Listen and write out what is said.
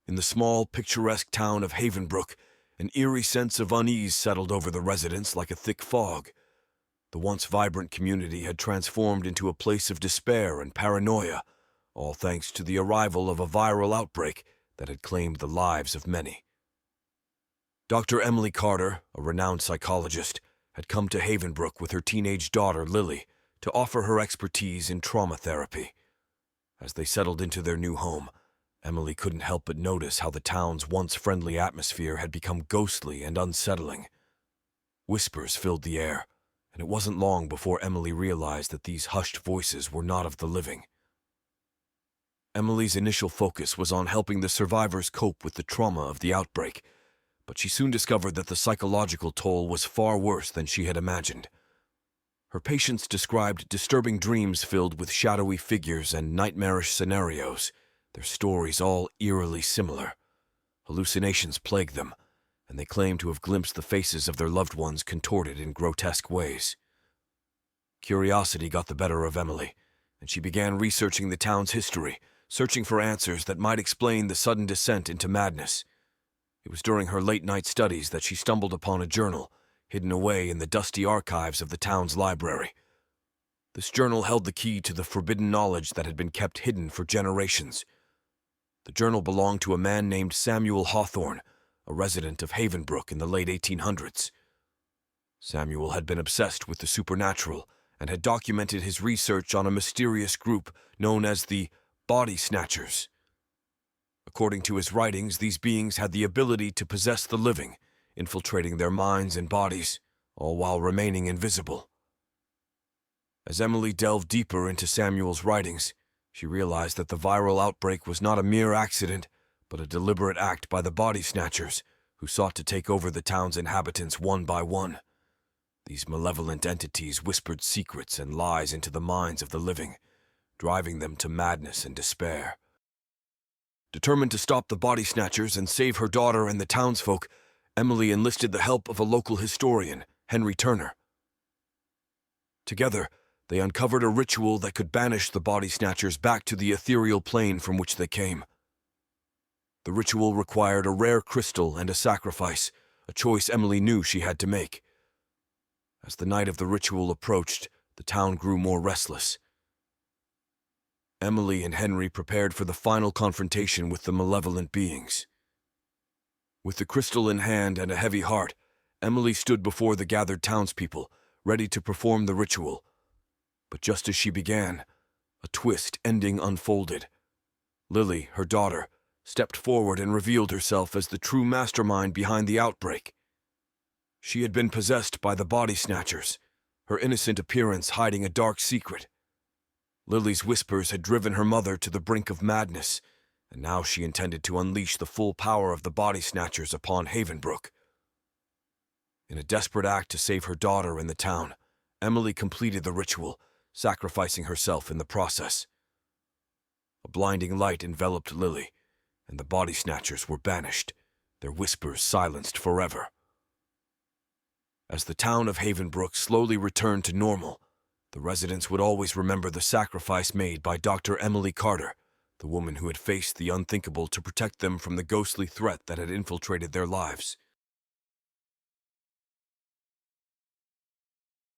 In the small, picturesque town of Havenbrook, an eerie sense of unease settled over the residents like a thick fog. The once vibrant community had transformed into a place of despair and paranoia, all thanks to the arrival of a viral outbreak that had claimed the lives of many. Dr. Emily Carter, a renowned psychologist, had come to Havenbrook with her teenage daughter, Lily, to offer her expertise in trauma therapy. As they settled into their new home, Emily couldn't help but notice how the town's once friendly atmosphere had become ghostly and unsettling. Whispers filled the air, and it wasn't long before Emily realized that these hushed voices were not of the living. Emily's initial focus was on helping the survivors cope with the trauma of the outbreak, but she soon discovered that the psychological toll was far worse than she had imagined. Her patients described disturbing dreams filled with shadowy figures and nightmarish scenarios, their stories all eerily similar. Hallucinations plagued them, and they claimed to have glimpsed the faces of their loved ones contorted in grotesque ways. Curiosity got the better of Emily, and she began researching the town's history, searching for answers that might explain the sudden descent into madness. It was during her late-night studies that she stumbled upon a journal, hidden away in the dusty archives of the town's library. This journal held the key to the forbidden knowledge that had been kept hidden for generations. The journal belonged to a man named Samuel Hawthorne, a resident of Havenbrook in the late 1800s. Samuel had been obsessed with the supernatural and had documented his research on a mysterious group known as the Body Snatchers. According to his writings, these beings had the ability to possess the living, infiltrating their minds and bodies, all while remaining invisible. As Emily delved deeper into Samuel's writings, she realized that the viral outbreak was not a mere accident, but a deliberate act by the Body Snatchers, who sought to take over the town's inhabitants one by one. These malevolent entities whispered secrets and lies into the minds of the living, driving them to madness and despair. Determined to stop the Body Snatchers and save her daughter and the townsfolk, Emily enlisted the help of a local historian, Henry Turner. Together, they uncovered a ritual that could banish the Body Snatchers back to the ethereal plane from which they came. The ritual required a rare crystal and a sacrifice, a choice Emily knew she had to make. As the night of the ritual approached, the town grew more restless. Emily and Henry prepared for the final confrontation with the malevolent beings. With the crystal in hand and a heavy heart, Emily stood before the gathered townspeople, ready to perform the ritual. But just as she began, a twist ending unfolded. Lily, her daughter, stepped forward and revealed herself as the true mastermind behind the outbreak. She had been possessed by the Body Snatchers, her innocent appearance hiding a dark secret. Lily's whispers had driven her mother to the brink of madness, and now she intended to unleash the full power of the Body Snatchers upon Havenbrook. In a desperate act to save her daughter and the town, Emily completed the ritual, sacrificing herself in the process. A blinding light enveloped Lily, and the Body Snatchers were banished, their whispers silenced forever. As the town of Havenbrook slowly returned to normal, the residents would always remember the sacrifice made by Dr. Emily Carter, the woman who had faced the unthinkable to protect them from the ghostly threat that had infiltrated their lives.